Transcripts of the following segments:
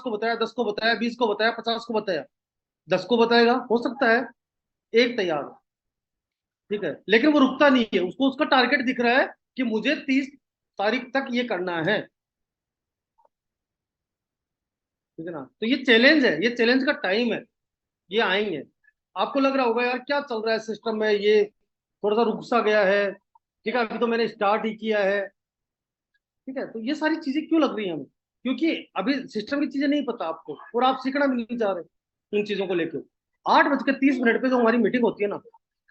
5 को बताया, 10 को बताया, 20 को बताया, 50 को बताया, 10 को बताएगा, हो सकता है एक तैयार हो, ठीक है, लेकिन वो रुकता नहीं है, उसको उसका टारगेट दिख रहा है कि मुझे 30 तारीख तक ये करना है, ठीक है ना। तो ये चैलेंज है, ये चैलेंज का टाइम है, ये आएंगे। आपको लग रहा होगा यार क्या चल रहा है सिस्टम में, ये थोड़ा सा रुक सा गया है, ठीक है, अभी तो मैंने स्टार्ट ही किया है, ठीक है। तो ये सारी चीजें क्यों लग रही हैं हमें, क्योंकि अभी सिस्टम की चीजें नहीं पता आपको, और आप सीखना भी नहीं चाह रहे इन चीजों को लेकर। 8:30 पे जो हमारी मीटिंग होती है ना,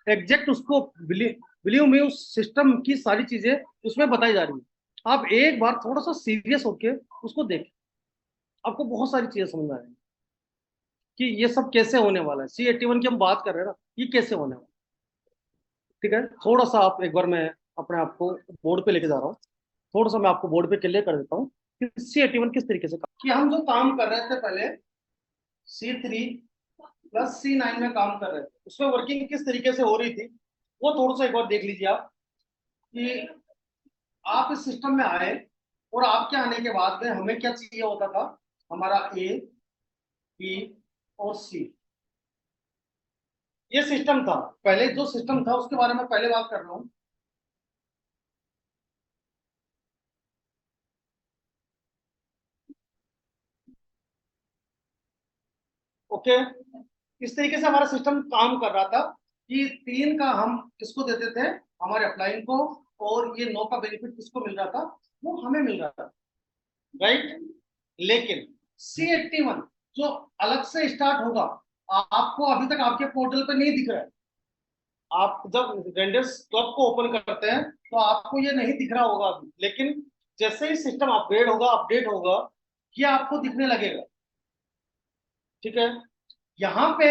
एग्जैक्ट उसको बिलीव में उस सिस्टम की सारी चीजें उसमें बताई जा रही है। आप एक बार थोड़ा सा सीरियस होके उसको देखें, आपको बहुत सारी चीजें समझ में आएंगी कि ये सब कैसे होने वाला है। C81 की हम बात कर रहे हैं ना, ये कैसे होने वाला है, ठीक है। थोड़ा सा आप एक बार, मैं अपने आप को बोर्ड पे लेके जा रहा हूँ, थोड़ा सा मैं आपको बोर्ड पे क्लियर कर देता हूँ कि C81 किस तरीके से कि हम जो काम कर रहे थे पहले C3 + C9 में काम कर रहे थे, उसमें वर्किंग किस तरीके से हो रही थी वो थोड़ा सा एक बार देख लीजिए आप, कि आप इस सिस्टम में आए और आपके आने के बाद में हमें क्या चाहिए होता था, हमारा A, B और C, ये सिस्टम था। पहले जो सिस्टम था उसके बारे में पहले बात कर रहा हूँ। ओके, इस तरीके से हमारा सिस्टम काम कर रहा था कि 3 का हम किसको देते थे, हमारे अपलाइन को, और ये 9 का बेनिफिट किसको मिल रहा था, वो हमें मिल रहा था, राइट। लेकिन C81 जो अलग से स्टार्ट होगा, आपको अभी तक आपके पोर्टल पे नहीं दिख रहा है। आप जब वेंडर्स क्लब को ओपन करते हैं तो आपको ये नहीं दिख रहा होगा अभी, लेकिन जैसे ही सिस्टम अपग्रेड होगा, अपडेट होगा, ये आपको दिखने लगेगा, ठीक है। यहाँ पे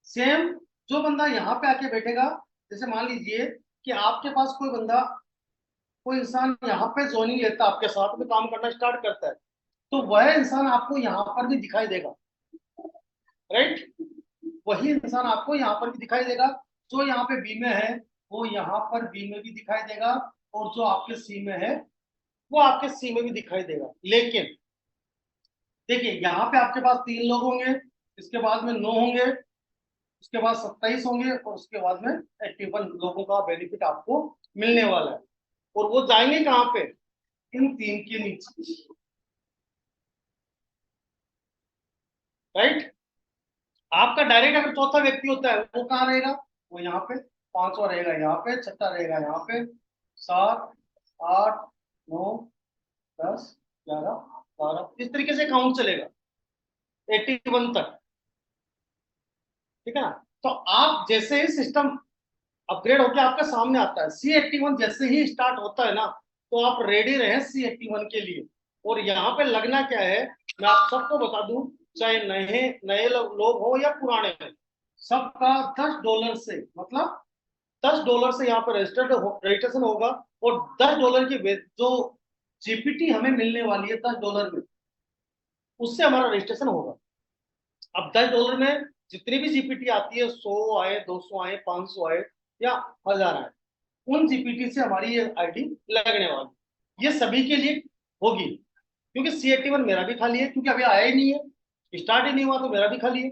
सेम, जो बंदा यहाँ पे आके बैठेगा, जैसे मान लीजिए कि आपके पास कोई बंदा, कोई इंसान यहाँ पे ज्वाइनिंग लेता है, आपके साथ में काम करना स्टार्ट करता है, तो वह इंसान आपको यहाँ पर भी दिखाई देगा, राइट। वही इंसान आपको यहाँ पर भी दिखाई देगा, जो यहाँ पे बी में है वो यहाँ पर बी में भी दिखाई देगा, और जो आपके सी में है वो आपके सी में भी दिखाई देगा। लेकिन देखिए यहाँ पे आपके पास 3 लोग होंगे, इसके बाद में 9 होंगे, उसके बाद 27 होंगे, और उसके बाद में 81 लोगों का बेनिफिट आपको मिलने वाला है। और वो जाएंगे कहाँ पे, इन 3 के नीचे, राइट। आपका डायरेक्ट अगर चौथा व्यक्ति होता है वो कहाँ रहेगा, वो यहाँ पे, पांचवा रहेगा यहाँ पे, छठा रहेगा यहाँ पे, 7, 8, 9, 10, 11, 12, इस तरीके से काउंट चलेगा 81 तक, ठीक है ना। तो आप जैसे ही सिस्टम अपग्रेड होकर आपके सामने आता है, C81 जैसे ही स्टार्ट होता है ना, तो आप रेडी रहे C81 के लिए। और यहाँ पे लगना क्या है, मैं आप सबको बता दूं, चाहे नए नए लोग हो या पुराने हैं, सबका $10 से, मतलब $10 से यहाँ पर रजिस्ट्रेशन होगा, और $10 की जो जीपीटी हमें मिलने वाली है $10 में, उससे हमारा रजिस्ट्रेशन होगा। अब $10 में जितनी भी जीपीटी आती है, 100 आए, 200 आए, 500 आए, या 1000 आए, उन जीपीटी से हमारी ये आईडी लगने वाली, ये सभी के लिए होगी, क्योंकि C81 मेरा भी खाली है, क्योंकि अभी आया ही नहीं है, स्टार्ट ही नहीं हुआ, तो मेरा भी खाली है,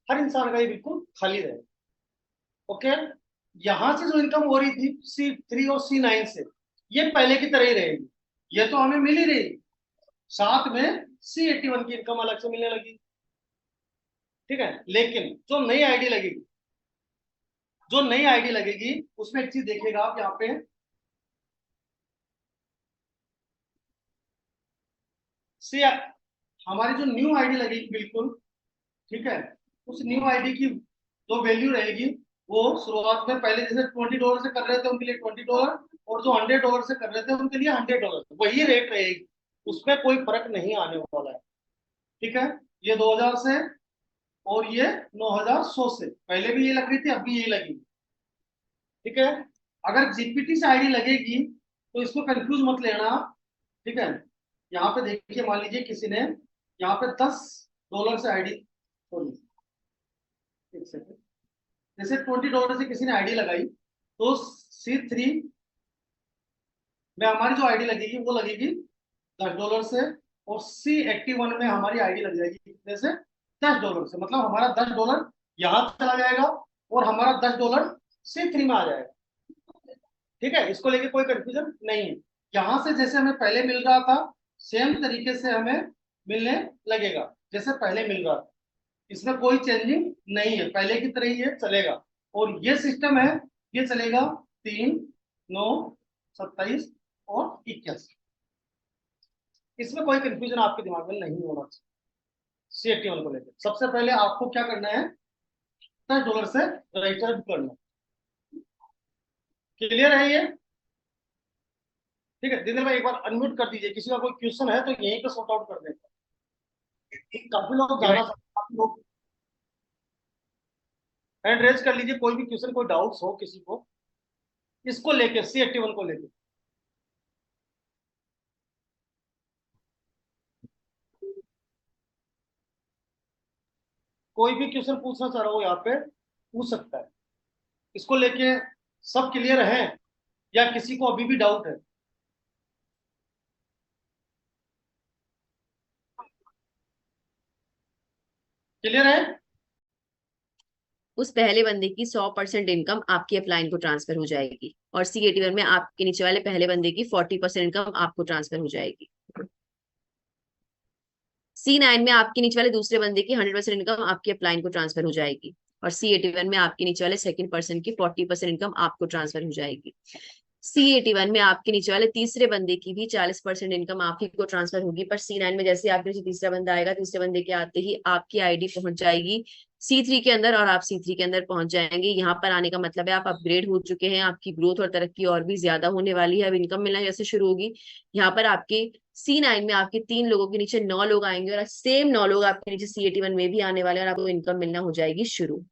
हर इंसान का ये बिल्कुल खाली रहे। ओके, यहां से जो इनकम हो रही थी C3 और C9 से, ये पहले की तरह ही रहेगी, ये तो हमें मिल ही रही, साथ में C81 की इनकम अलग से मिलने लगी, ठीक है। लेकिन जो नई आईडी लगेगी उसमें एक चीज देखिएगा आप यहाँ पे, सी हमारी जो न्यू आईडी लगेगी बिल्कुल, ठीक है, उस न्यू आईडी की जो वैल्यू रहेगी, वो शुरुआत में पहले जैसे $20 से कर रहे थे उनके लिए $20, और जो $100 से कर रहे थे उनके लिए $100, वही रेट रहेगी, उसमें कोई फर्क नहीं आने वाला है, ठीक है। ये 2000 से, और ये 9100 से, पहले भी ये लग रही थी, अब भी ये लगेगी, ठीक है। अगर जीपीटी से आईडी लगेगी तो इसको कंफ्यूज मत लेना, ठीक है। यहाँ पे देखिए, मान लीजिए किसी ने यहाँ पे $10 से आईडी, सॉरी एक सेकंड, जैसे $20 से किसी ने आईडी लगाई, तो C3 में हमारी जो आईडी लगेगी वो लगेगी $10 से, और C81 में हमारी आईडी लग जाएगी कितने से, $10 से। मतलब हमारा $10 यहाँ चला जाएगा और हमारा $10 C3 में आ जाएगा। ठीक है, इसको लेके कोई कंफ्यूजन नहीं है। यहां से जैसे हमें पहले मिल रहा था सेम तरीके से हमें मिलने लगेगा जैसे पहले मिल रहा था। इसमें कोई चेंजिंग नहीं है, पहले की तरह ही ये चलेगा। और ये सिस्टम है, ये चलेगा 3, 9, 27 और 81। इसमें कोई कंफ्यूजन आपके दिमाग में नहीं होना चाहिए। C81 को लेकर सबसे पहले आपको क्या करना है, $10 से रजिस्टर करना। क्लियर है ये? ठीक है, दिनेश भाई एक बार अनम्यूट कर दीजिए, किसी का कोई क्वेश्चन है तो यहीं पे सॉर्ट आउट कर देते हैं। काफी लोग जी भाई। जाना, काफी लोग हैंड रेज कर लीजिए, कोई भी क्वेश्चन कोई डाउट्स हो किसी को इसको लेके, C81 को लेके। कोई भी क्वेश्चन पूछना चाह रहा हो यहाँ पे पूछ सकता है इसको लेके। सब क्लियर है या किसी को अभी भी डाउट है? क्लियर है? उस पहले बंदे की 100% इनकम आपकी अपलाइन को ट्रांसफर हो जाएगी, और C81 में आपके नीचे वाले पहले बंदे की 40% इनकम आपको ट्रांसफर हो जाएगी। C9 में आपके नीचे वाले दूसरे बंदे की 100% इनकम आपकी अपलाइन को ट्रांसफर हो जाएगी, और C81 में आपके नीचे वाले सेकंड पर्सन की 40% इनकम आपको ट्रांसफर हो जाएगी। C81 में आपके नीचे वाले तीसरे बंदे की भी 40% इनकम आप ही को ट्रांसफर होगी, पर C9 में जैसे आपके नीचे तीसरा बंदा आएगा, तीसरे बंदे के आते ही आपकी आईडी पहुंच जाएगी C3 के अंदर, और आप C3 के अंदर पहुंच जाएंगे। यहाँ पर आने का मतलब है आप अपग्रेड हो चुके हैं, आपकी ग्रोथ और तरक्की और भी ज्यादा होने वाली है। अब इनकम मिलना जैसे शुरू होगी, यहाँ पर आपके C9 में आपके 3 लोगों के नीचे 9 लोग आएंगे, और सेम 9 लोग आपके नीचे C81 में भी आने वाले हैं, और आपको इनकम मिलना हो जाएगी शुरू।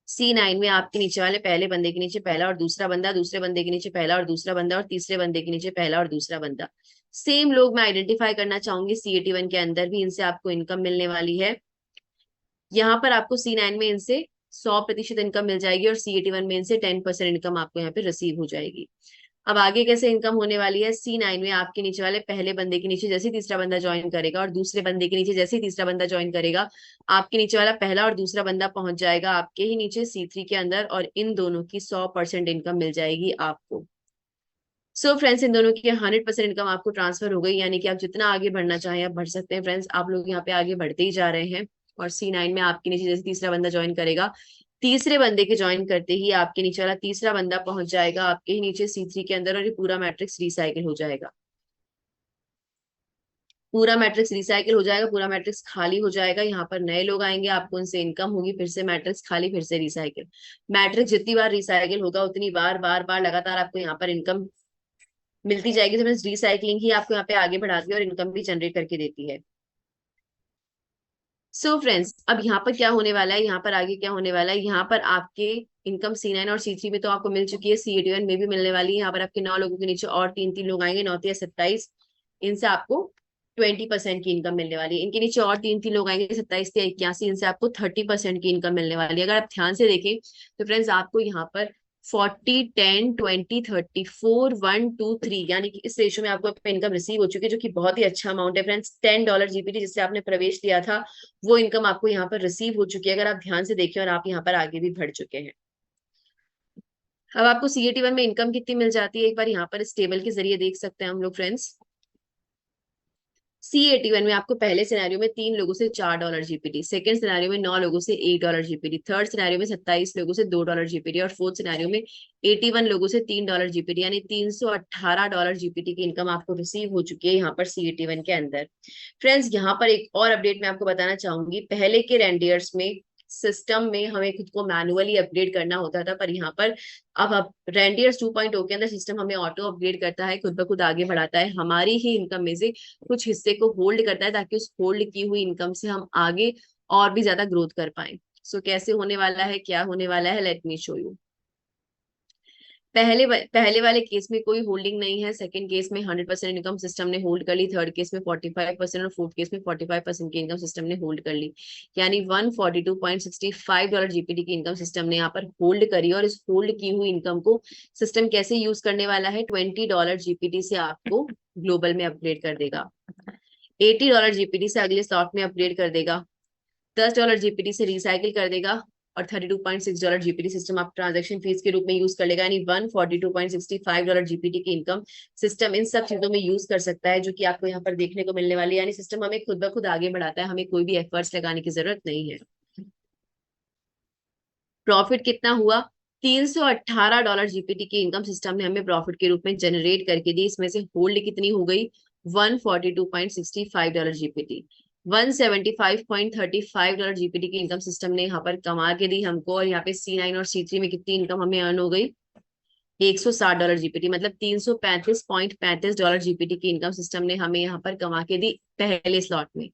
C9 में आपके नीचे वाले पहले बंदे के नीचे पहला और दूसरा बंदा, दूसरे बंदे के नीचे पहला और दूसरा बंदा, और तीसरे बंदे के नीचे पहला और दूसरा बंदा। सेम लोग मैं आइडेंटिफाई करना चाहूंगी, C81 के अंदर भी इनसे आपको इनकम मिलने वाली है। यहाँ पर आपको C9 में इनसे 100% इनकम मिल जाएगी, और C81 में इनसे 10% इनकम आपको यहाँ पे रिसीव हो जाएगी। अब आगे कैसे इनकम होने वाली है, C9 में आपके नीचे वाले पहले बंदे के नीचे जैसे ही तीसरा बंदा ज्वाइन करेगा, और दूसरे बंदे के नीचे जैसे ही तीसरा बंदा ज्वाइन करेगा, आपके नीचे वाला पहला और दूसरा बंदा पहुंच जाएगा आपके ही नीचे C3 के अंदर, और इन दोनों की 100% इनकम मिल जाएगी आपको। सो फ्रेंड्स, इन दोनों की 100% इनकम आपको ट्रांसफर हो गई, यानी कि आप जितना आगे बढ़ना चाहें आप बढ़ सकते हैं। फ्रेंड्स, आप लोग यहाँ पे आगे बढ़ते ही जा रहे हैं, और C9 में आपके नीचे जैसे तीसरा बंदा ज्वाइन करेगा, तीसरे बंदे के ज्वाइन करते ही आपके नीचे वाला तीसरा बंदा पहुंच जाएगा आपके ही नीचे C3 के अंदर, और ये पूरा मैट्रिक्स रिसाइकिल हो जाएगा। पूरा मैट्रिक्स रिसाइकिल हो जाएगा, पूरा मैट्रिक्स खाली हो जाएगा। यहाँ पर नए लोग आएंगे, आपको उनसे इनकम होगी, फिर से मैट्रिक्स खाली, फिर से रिसाइकिल। मैट्रिक्स जितनी बार रिसाइकिल होगा उतनी बार बार बार लगातार आपको यहाँ पर इनकम मिलती जाएगी। तो रिसाइकलिंग ही आपको यहाँ पे आगे बढ़ाती है और इनकम भी जनरेट करके देती है। सो फ्रेंड्स, अब यहाँ पर क्या होने वाला है, यहाँ पर आगे क्या होने वाला है, यहाँ पर आपके इनकम C9 और C3 में तो आपको मिल चुकी है, C81 में भी मिलने वाली है। यहाँ पर आपके 9 लोगों के नीचे और 3 लोग आएंगे, 9 या 27, इनसे आपको 20% की इनकम मिलने वाली है। इनके नीचे और 3 लोग आएंगे, 27 या 81, इनसे आपको 30% की इनकम मिलने वाली है। अगर आप ध्यान से देखें तो फ्रेंड्स, आपको यहाँ पर 40, 10, 20, 30, 4, 1, 2, 3 यानी कि इस रेशो में आपको इनकम रिसीव हो चुकी है, जो कि बहुत ही अच्छा अमाउंट है फ्रेंड्स। $10 जीपीटी जिससे आपने प्रवेश लिया था, वो इनकम आपको यहाँ पर रिसीव हो चुकी है, अगर आप ध्यान से देखें, और आप यहाँ पर आगे भी बढ़ चुके हैं। अब आपको C81 में इनकम कितनी मिल जाती है, एक बार यहाँ पर इस टेबल के जरिए देख सकते हैं हम लोग फ्रेंड्स। C81 में आपको पहले सिनेरियो में 3 लोगों से $4 जीपीटी, सेकंड सिनेरियो में 9 लोगों से $1 जीपीटी, थर्ड सिनेरियो में 27 लोगों से $2 जीपीटी, और फोर्थ सिनेरियो में 81 लोगों से $3 जीपीटी, यानी $318 जीपीटी की इनकम आपको रिसीव हो चुकी है यहाँ पर C81 के अंदर। फ्रेंड्स, यहाँ पर एक और अपडेट मैं आपको बताना चाहूंगी। पहले के रेंडियर्स में सिस्टम में हमें खुद को मैनुअली अपग्रेड करना होता था, पर यहाँ पर अब रेंडियर्स 2.0 के अंदर सिस्टम हमें ऑटो अपग्रेड करता है, खुद ब खुद आगे बढ़ाता है, हमारी ही इनकम में से कुछ हिस्से को होल्ड करता है, ताकि उस होल्ड की हुई इनकम से हम आगे और भी ज्यादा ग्रोथ कर पाए। सो कैसे होने वाला है, क्या होने वाला है, लेट मी शो यू। पहले वाले केस में कोई होल्डिंग नहीं है, सेकंड केस में 100% इनकम सिस्टम ने होल्ड कर ली, थर्ड केस में 45% और फोर्थ केस में 45% की इनकम सिस्टम ने होल्ड कर ली। यानी $142.65 जीपीटी की इनकम सिस्टम ने यहाँ पर होल्ड करी। और इस होल्ड की हुई इनकम को सिस्टम कैसे यूज करने वाला है, $20 जीपीटी से आपको ग्लोबल में अपग्रेड कर देगा, $80 जीपीटी से अगले स्लॉट में अपग्रेड कर देगा, $10 जीपीटी से रिसाइकिल कर देगा, और $32.6 जीपीटी सिस्टम आप ट्रांजैक्शन फीस के रूप में यूज कर लेगा। यानी $142.65 जीपीटी की इनकम सिस्टम इन सब चीजों में यूज कर सकता है, जो कि आपको यहाँ पर देखने को मिलने वाली है। यानी सिस्टम हमें खुद ब खुद आगे बढ़ाता है, हमें कोई भी एफर्ट्स लगाने की जरूरत नहीं है। प्रॉफिट कितना हुआ, $318 जीपीटी की इनकम सिस्टम ने हमें प्रॉफिट के रूप में जनरेट करके दी। इसमें से होल्ड कितनी हो गई, $142.65 जीपीटी। $175.35 जीपीटी की इनकम सिस्टम ने यहाँ पर कमा के दी हमको। और यहाँ पे C9 और C3 में कितनी इनकम हमें अर्न हो गई, $160 जीपीटी, मतलब $335.35 जीपीटी की इनकम सिस्टम ने हमें यहाँ पर कमा के दी पहले स्लॉट में।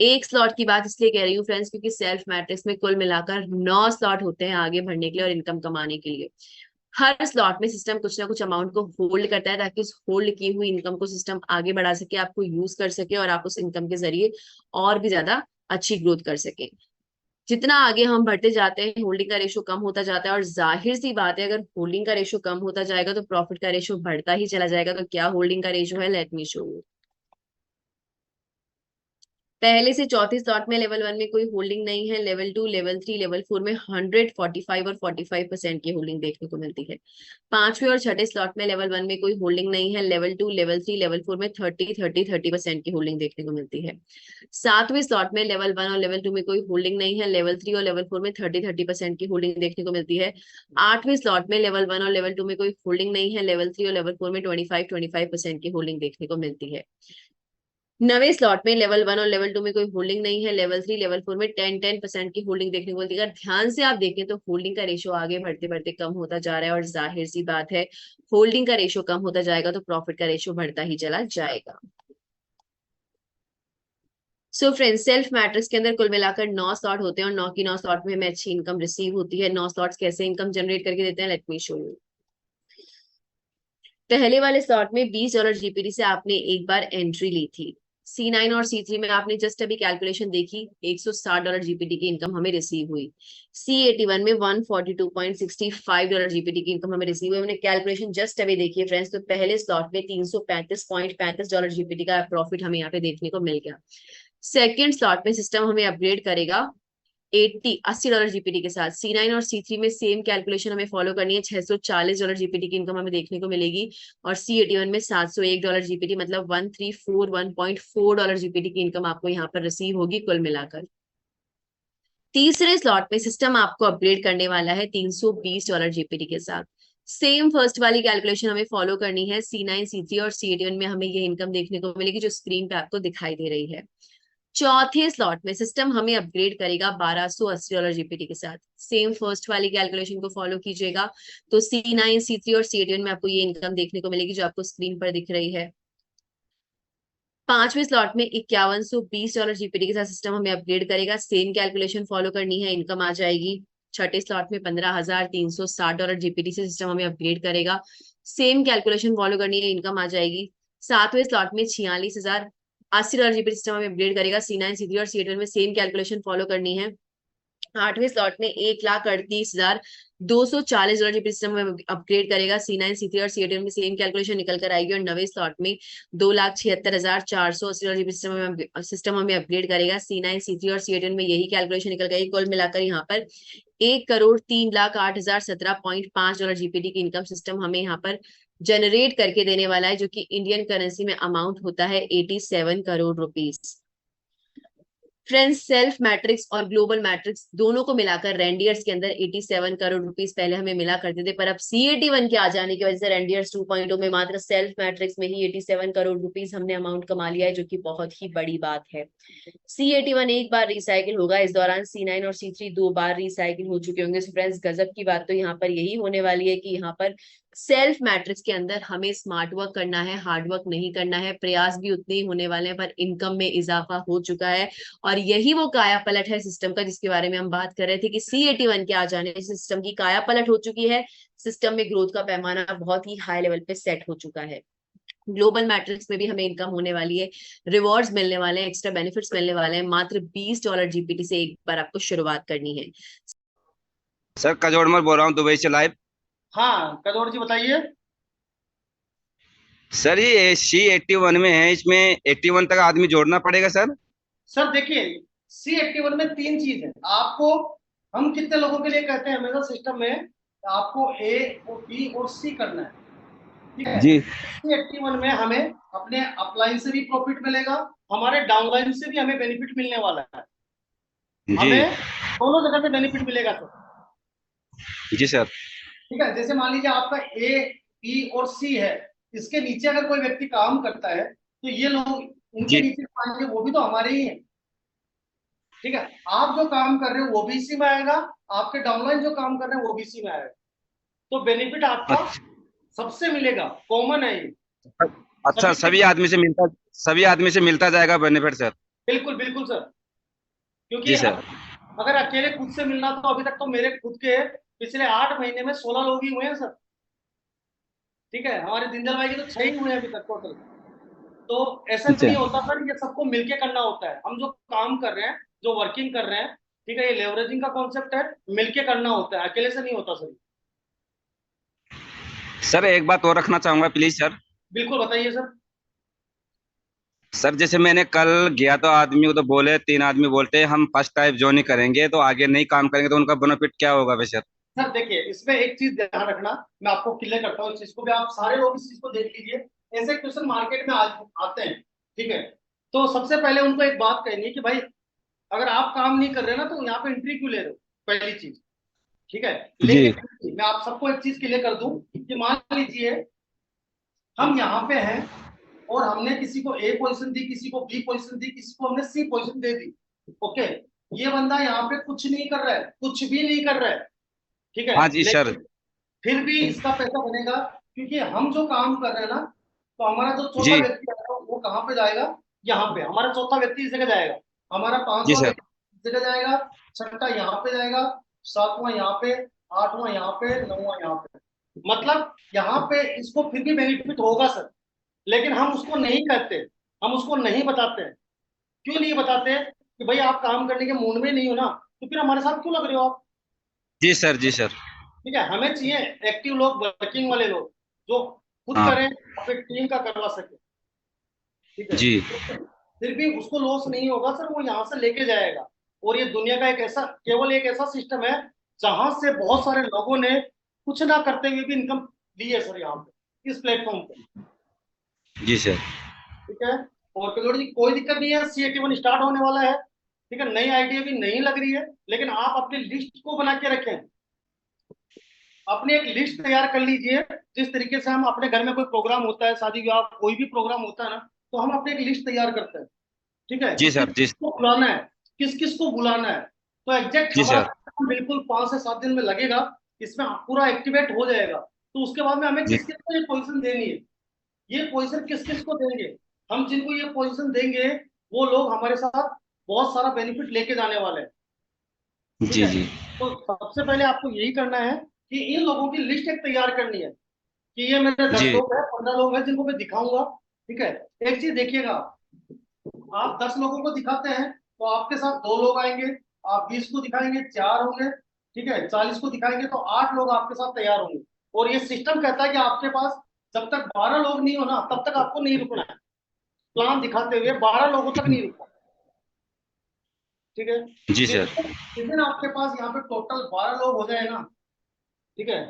एक स्लॉट की बात इसलिए कह रही हूँ फ्रेंड्स, क्योंकि सेल्फ मैट्रिक्स में कुल मिलाकर 9 स्लॉट होते हैं आगे बढ़ने के लिए और इनकम कमाने के लिए। हर स्लॉट में सिस्टम कुछ ना कुछ अमाउंट को होल्ड करता है, ताकि उस होल्ड की हुई इनकम को सिस्टम आगे बढ़ा सके, आपको यूज कर सके, और आप उस इनकम के जरिए और भी ज्यादा अच्छी ग्रोथ कर सके। जितना आगे हम बढ़ते जाते हैं, होल्डिंग का रेशो कम होता जाता है। और जाहिर सी बात है, अगर होल्डिंग का रेशो कम होता जाएगा तो प्रॉफिट का रेशो बढ़ता ही चला जाएगा। तो क्या होल्डिंग का रेशो है, लेट मी शो यू। पहले से चौथे स्लॉट में लेवल 1 में कोई होल्डिंग नहीं है, लेवल 2, लेवल 3, लेवल 4 में 145 और 45% की होल्डिंग देखने को मिलती है। पांचवें और छठे स्लॉट में लेवल 1 में कोई होल्डिंग नहीं है, लेवल 2, लेवल 3, लेवल 4 में 30% की होल्डिंग देखने को मिलती है। सातवें स्लॉट में लेवल 1 और लेवल 2 में कोई होल्डिंग नहीं है, लेवल 3 और लेवल 4 में 30% की होल्डिंग देखने को मिलती है। आठवें स्लॉट में लेवल 1 और लेवल 2 में कोई होल्डिंग नहीं है, लेवल 3 और लेवल 4 में 25% की होल्डिंग देखने को मिलती है। नवे स्लॉट में लेवल 1 और लेवल 2 में कोई होल्डिंग नहीं है, लेवल 3, लेवल 4 में 10% की होल्डिंग देखने को मिलती है। अगर ध्यान से आप देखें तो होल्डिंग का रेशो आगे बढ़ते बढ़ते कम होता जा रहा है, और जाहिर सी बात है, होल्डिंग का रेशो कम होता जाएगा तो प्रॉफिट का रेशो बढ़ता ही चला जाएगा। सो फ्रेंड्स, सेल्फ मैट्रिक्स के अंदर कुल मिलाकर 9 स्लॉट होते हैं, और 9 की 9 स्लॉट में हमें अच्छी इनकम रिसीव होती है। 9 स्लॉट्स कैसे इनकम जनरेट करके देते हैं, लेट मी शो यू। पहले वाले स्लॉट में $20 जीपीटी से आपने एक बार एंट्री ली थी। C9 और C3 में आपने जस्ट अभी कैलकुलेशन देखी, $160 जीपीटी की इनकम हमें रिसीव हुई। C81 में $142.65 जीपीटी की इनकम हमें रिसीव हुई। हमने कैलकुलेशन जस्ट अभी देखी है फ्रेंड्स, तो पहले स्लॉट में $335.35 जीपीटी का प्रॉफिट हमें यहाँ पे देखने को मिल गया। सेकेंड स्लॉट में सिस्टम हमें अपग्रेड करेगा $80 जीपीटी के साथ। C9 और C3 में सेम कैलकुलेशन हमें फॉलो करनी है, $640 जीपीटी की इनकम हमें देखने को मिलेगी। और C81 में $701 जीपीटी, मतलब $1,341.4 जीपीटी की इनकम आपको यहाँ पर रिसीव होगी कुल मिलाकर। तीसरे स्लॉट में सिस्टम आपको अपग्रेड करने वाला है $320 जीपीटी के साथ। सेम फर्स्ट वाली कैलकुलेशन हमें फॉलो करनी है। C9, C3 और C81 में हमें ये इनकम देखने को मिलेगी जो स्क्रीन पे आपको दिखाई दे रही है। चौथे स्लॉट में सिस्टम हमें अपग्रेड करेगा $1280 जीपीटी के साथ। सेम फर्स्ट वाली कैलकुलेशन को फॉलो कीजिएगा, तो C9, C3 और C81 में आपको ये इनकम देखने को मिलेगी जो आपको स्क्रीन पर दिख रही है। पांचवें स्लॉट में $5120 जीपीटी के साथ सिस्टम हमें अपग्रेड करेगा। सेम कैलकुलेशन फॉलो करनी है, इनकम आ जाएगी। छठे स्लॉट में $15,360 जीपीटी से सिस्टम हमें अपग्रेड करेगा। सेम कैलकुलेशन फॉलो करनी है, इनकम आ जाएगी। सातवें स्लॉट में $46,080 जीपीटी सिस्टम हमें अपग्रेड करेगा। C9, C3 और C81 में सेम कैलकुलेशन फॉलो करनी है। आठवें स्लॉट में $1,38,240 जीपीटी सिस्टम में अपग्रेड करेगा। C9, C3 और C81 में सेम कैलकुलेशन निकल कर आएगी। और नवे स्लॉट में $2,76,480 जीपीटी सिस्टम हमें अपग्रेड करेगा। C9, C3 और C81 में यही कैलकुलेशन निकल गई। कुल मिलाकर यहाँ पर $1,03,08,017.5 जीपीटी की इनकम सिस्टम हमें यहाँ पर जनरेट करके देने वाला है, जो कि इंडियन करेंसी में अमाउंट होता है 87 crore rupees. Friends, self matrix और ग्लोबल मैट्रिक्स दोनों को मिलाकर रेंडियर्स के अंदर 87 करोड़ रुपीस पहले हमें मिला करते थे, पर अब C81 के आ जाने की वजह से रेंडियर्स 2.0 में मात्र सेल्फ मैट्रिक्स में ही 87 करोड़ रुपीस हमने अमाउंट कमा लिया है, जो कि बहुत ही बड़ी बात है। C81 एक बार रिसाइकिल होगा, इस दौरान C9 और C3 2 बार रिसाइकिल हो चुके होंगे। फ्रेंड्स, गजब की बात तो यहाँ पर यही होने वाली है कि यहाँ पर सेल्फ मैट्रिक्स के अंदर हमें स्मार्ट वर्क करना है, हार्ड वर्क नहीं करना है, प्रयास भी उतने ही होने वाले हैं, पर इनकम में इजाफा हो चुका है। और यही वो काया पलट है सिस्टम का, जिसके बारे में हम बात कर रहे थे कि C81 के आ जाने से सिस्टम की काया पलट हो चुकी है। सिस्टम में ग्रोथ का पैमाना बहुत ही हाई लेवल पे सेट हो चुका है। ग्लोबल मैट्रिक्स में भी हमें इनकम होने वाली है, रिवॉर्ड्स मिलने वाले हैं, एक्स्ट्रा बेनिफिट्स मिलने वाले हैं। मात्र $20 जीपीटी से एक बार आपको शुरुआत करनी है। सर कजोड़मल बोल रहा हूँ दुबई से लाइव। हाँ कदौड़ जी बताइए। सर ये C81 में है, इसमें 81 तक आदमी जोड़ना पड़ेगा सर? सर देखिए, C81 में तीन चीज है आपको। हम कितने लोगों के लिए कहते हैं हमेशा सिस्टम में, आपको ए और बी और सी करना है, ठीक है। जी C81 में हमें अपने अपलाइन से भी प्रॉफिट मिलेगा, हमारे डाउनलाइन से भी हमें बेनिफिट मिलने वाला है। जी हमें दोनों जगह से बेनिफिट मिलेगा सर, जी सर। ठीक है। जैसे मान लीजिए आपका ए बी और सी है, इसके नीचे अगर कोई व्यक्ति काम करता है तो ये लोग इनके जी नीचे पाएंगे, वो भी तो हमारे ही हैं, ठीक है। आप जो काम कर रहे हो वो भी इसी में आएगा, आपके डाउनलाइन जो काम कर रहे हैं वो भी इसी में आएगा, तो बेनिफिट आपका अच्छा सबसे मिलेगा, कॉमन है ये। अच्छा, सभी के सभी आदमी से मिलता जाएगा बेनिफिट सर? बिल्कुल बिल्कुल सर, क्योंकि जी सर। अगर अकेले खुद से मिलना तो अभी तक तो मेरे खुद के पिछले 8 महीने में 16 लोग ही हुए हैं सर, ठीक है। हमारे दिनदर भाई के तो 6 ही हुए हैं अभी तक टोटल। तो ऐसा अच्छा नहीं होता सर, ये सबको मिलके करना होता है। हम जो काम कर रहे हैं, जो वर्किंग कर रहे हैं, ठीक है, ये लेवरेजिंग का कॉन्सेप्ट है, मिलके करना होता है, अकेले से नहीं होता सर। सर एक बात और रखना चाहूंगा प्लीज सर। बिल्कुल बताइए सर। सर जैसे मैंने कल गया तो आदमी को तो बोले, 3 आदमी बोलते हैं हम फर्स्ट टाइप जो नहीं करेंगे तो आगे नहीं काम करेंगे, तो उनका बेनिफिट क्या होगा वैसे? सर देखिए, इसमें एक चीज ध्यान रखना, मैं आपको क्लियर करता हूँ इस चीज को भी, आप सारे लोग इस चीज को देख लीजिए। ऐसे क्वेश्चन मार्केट में आज आते हैं, ठीक है। तो सबसे पहले उनको एक बात कहनी है कि भाई अगर आप काम नहीं कर रहे ना तो यहाँ पे एंट्री क्यों ले रहे हो, पहली चीज, ठीक है। जी लेकिन मैं आप सबको एक चीज क्लियर कर दूं कि मान लीजिए हम यहाँ पे हैं और हमने किसी को ए पोजीशन दी, किसी को बी पोजीशन दी, किसी को हमने सी पोजीशन दे दी, ओके। ये बंदा यहाँ पे कुछ नहीं कर रहा है, कुछ भी नहीं कर रहा है, ठीक है। हाँ जी सर। लेकिन फिर भी इसका पैसा बनेगा, क्योंकि हम जो काम कर रहे हैं ना, तो हमारा जो चौथा जी व्यक्ति आएगा वो कहाँ पे जाएगा, यहाँ पे हमारा चौथा व्यक्ति इस जगह जाएगा, हमारा जी पांचवा सर। व्यक्ति इस जगह जाएगा, छठा यहाँ पे जाएगा, सातवां यहाँ पे, आठवां यहाँ पे, नौवां यहाँ पे। मतलब यहाँ पे इसको फिर भी बेनिफिट होगा सर, लेकिन हम उसको नहीं कहते, हम उसको नहीं बताते हैं। क्यों नहीं बताते कि भाई आप काम करने के मूड में नहीं हो ना, तो फिर हमारे साथ क्यों लग रहे हो आप, जी सर। जी सर। ठीक है। हमें चाहिए एक्टिव लोग, वर्किंग वाले लोग, जो खुद हाँ करें, अपनी टीम का करवा सके, ठीक है। जी फिर भी उसको लॉस नहीं होगा सर, वो यहाँ से लेके जाएगा। और ये दुनिया का एक ऐसा, केवल एक ऐसा सिस्टम है जहां से बहुत सारे लोगों ने कुछ ना करते हुए भी इनकम ली है सर, यहाँ पे इस प्लेटफॉर्म पे, जी सर। ठीक है। और कलोड़ जी कोई दिक्कत नहीं है, C81 स्टार्ट होने वाला है, ठीक है। नई आइडिया भी नहीं लग रही है, लेकिन आप अपनी लिस्ट को बना के रखें, अपनी एक लिस्ट तैयार कर लीजिए। जिस तरीके से हम अपने घर में कोई प्रोग्राम होता है, शादी ब्याह कोई भी प्रोग्राम होता है ना, तो हम अपनी एक लिस्ट तैयार करते हैं, ठीक है, जी कि किस सर। जी किस को बुलाना है, किस किस को बुलाना है। तो एग्जैक्ट जी हमारा सर। काम बिल्कुल 5 से 7 दिन में लगेगा, इसमें पूरा एक्टिवेट हो जाएगा। तो उसके बाद में हमें जी किस किस को ये पोजीशन देनी है, ये पोजीशन किस किस को देंगे, हम जिनको ये पोजीशन देंगे वो लोग हमारे साथ बहुत सारा बेनिफिट लेके जाने वाले हैं, ठीक जी है। जी तो सबसे पहले आपको यही करना है कि इन लोगों की लिस्ट एक तैयार करनी है, कि ये मेरे 10 लोग हैं, 15 लोग हैं जिनको मैं दिखाऊंगा, ठीक है। एक चीज देखिएगा, आप 10 लोगों को दिखाते हैं तो आपके साथ 2 लोग आएंगे, आप 20 को दिखाएंगे 4 होंगे, ठीक है, 40 को दिखाएंगे तो 8 लोग आपके साथ तैयार होंगे। और ये सिस्टम कहता है कि आपके पास जब तक 12 लोग नहीं हो ना तब तक आपको नहीं रुकना है, प्लान दिखाते हुए 12 लोगों तक नहीं रुकना, ठीक है। जी जिस सर। जिस दिन आपके पास यहाँ पे टोटल 12 लोग हो जाए ना, ठीक है,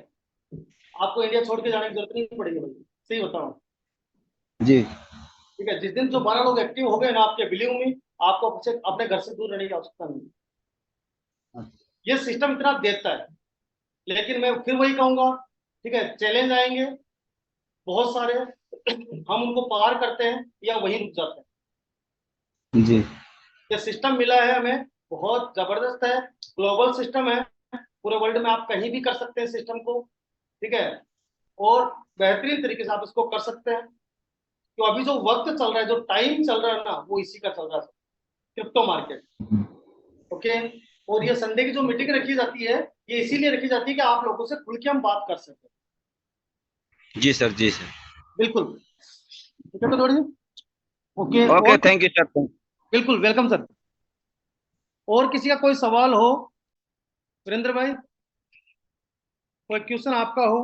आपको इंडिया छोड़ के जाने की जरूरत नहीं पड़ेगी भाई, सही बताऊं, जी ठीक है। जिस दिन जो 12 लोग एक्टिव हो गए ना आपके बिलीव में, आपको अपने घर से दूर रहने की आवश्यकता नहीं है। ये सिस्टम इतना देता है, लेकिन मैं फिर वही कहूंगा, ठीक है, चैलेंज आएंगे बहुत सारे, हम उनको पार करते हैं या वहीं रुक जाते हैं। जी ये सिस्टम मिला है हमें, बहुत जबरदस्त है, ग्लोबल सिस्टम है, पूरे वर्ल्ड में आप कहीं भी कर सकते हैं सिस्टम को, ठीक है। और बेहतरीन तरीके से आप इसको कर सकते हैं। तो अभी जो वक्त चल रहा है, जो टाइम चल रहा है ना, वो इसी का चल रहा है, क्रिप्टो मार्केट। ओके। और ये संडे की जो मीटिंग रखी जाती है, ये इसीलिए रखी जाती है कि आप लोगों से खुल के हम बात कर सकें। जी सर, जी सर। बिल्कुल। ठीक है, तो थोड़ी ओके। ओके, और थैंक यू सर। बिल्कुल वेलकम सर। और किसी का कोई सवाल हो, वीरेंद्र भाई, कोई क्वेश्चन आपका हो?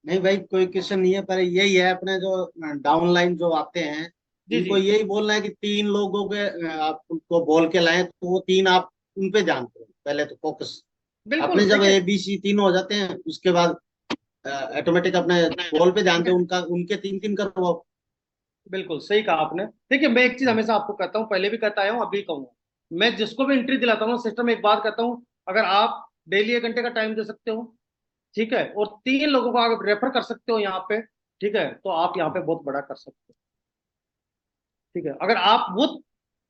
नहीं भाई, कोई क्वेश्चन नहीं है, पर यही है अपने जो डाउनलाइन जो आते हैं, जी जी। उनको यही बोलना है कि 3 लोगों के आप उनको बोल के लाएं, तो वो 3 आप उन पे ध्यान करो पहले, तो फोकस। बिल्कुल अपने जब देखिए, ABC तीनों हो जाते हैं, उसके बाद ऑटोमेटिक अपने बॉल पे ध्यान दो, उनका उनके 3-3 करवाओ। बिल्कुल सही कहा आपने। देखिए, मैं एक चीज हमेशा आपको कहता हूँ, पहले भी कहता आया हूँ, अभी कहूंगा। मैं जिसको भी एंट्री दिलाता हूँ सिस्टम में, एक बात कहता हूँ, अगर आप डेली 1 घंटे का टाइम दे सकते हो, ठीक है, और 3 लोगों को आप रेफर कर सकते हो यहाँ पे, ठीक है, तो आप यहाँ पे बहुत बड़ा कर सकते हो। ठीक है,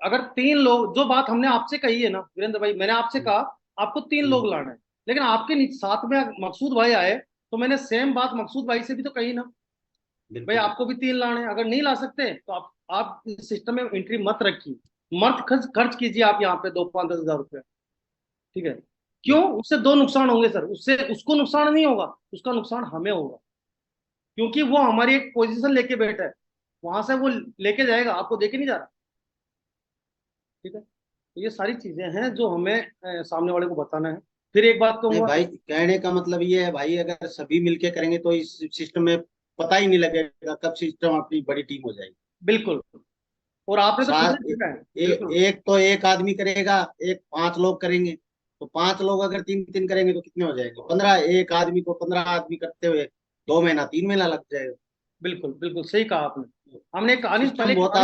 अगर 3 लोग, जो बात हमने आपसे कही है ना वीरेंद्र भाई, मैंने आपसे कहा आपको 3 लोग लाना है, लेकिन आपके साथ में मकसूद भाई आए, तो मैंने सेम बात मकसूद भाई से भी तो कही ना, भाई बिल्कुल। आपको भी 3 लाने हैं। अगर नहीं ला सकते तो आप इस सिस्टम में एंट्री मत रखिए, मत खर्च खर्च कीजिए आप यहाँ पे 2-5-10 हज़ार रुपये। ठीक है, क्यों? उससे 2 नुकसान होंगे सर, उससे उसको नुकसान नहीं होगा, उसका नुकसान हमें होगा, क्योंकि वो हमारी एक पोजीशन लेके बैठा है, वहां से वो लेके जाएगा, आपको देके नहीं जा रहा। ठीक है, तो ये सारी चीजें हैं जो हमें सामने वाले को बताना है। फिर एक बात नहीं कहूंगा। भाई, कहने का मतलब ये है भाई, अगर सभी मिलके करेंगे तो इस सिस्टम में पता ही नहीं लगेगा कब सिस्टम अपनी बड़ी टीम हो जाएगी। बिल्कुल, और आपने तो खुद सात ही देखा है। बिल्कुल एक तो एक आदमी करेगा, एक 5 लोग करेंगे, तो 5 लोग अगर 3-3 करेंगे तो कितने हो जाएंगे? 15। एक आदमी को 15 आदमी करते हुए 2 महीना 3 महीना लग जाएगा। बिल्कुल बिल्कुल सही कहा आपने। हमने एक कहानी सिस्टम पहले बहुत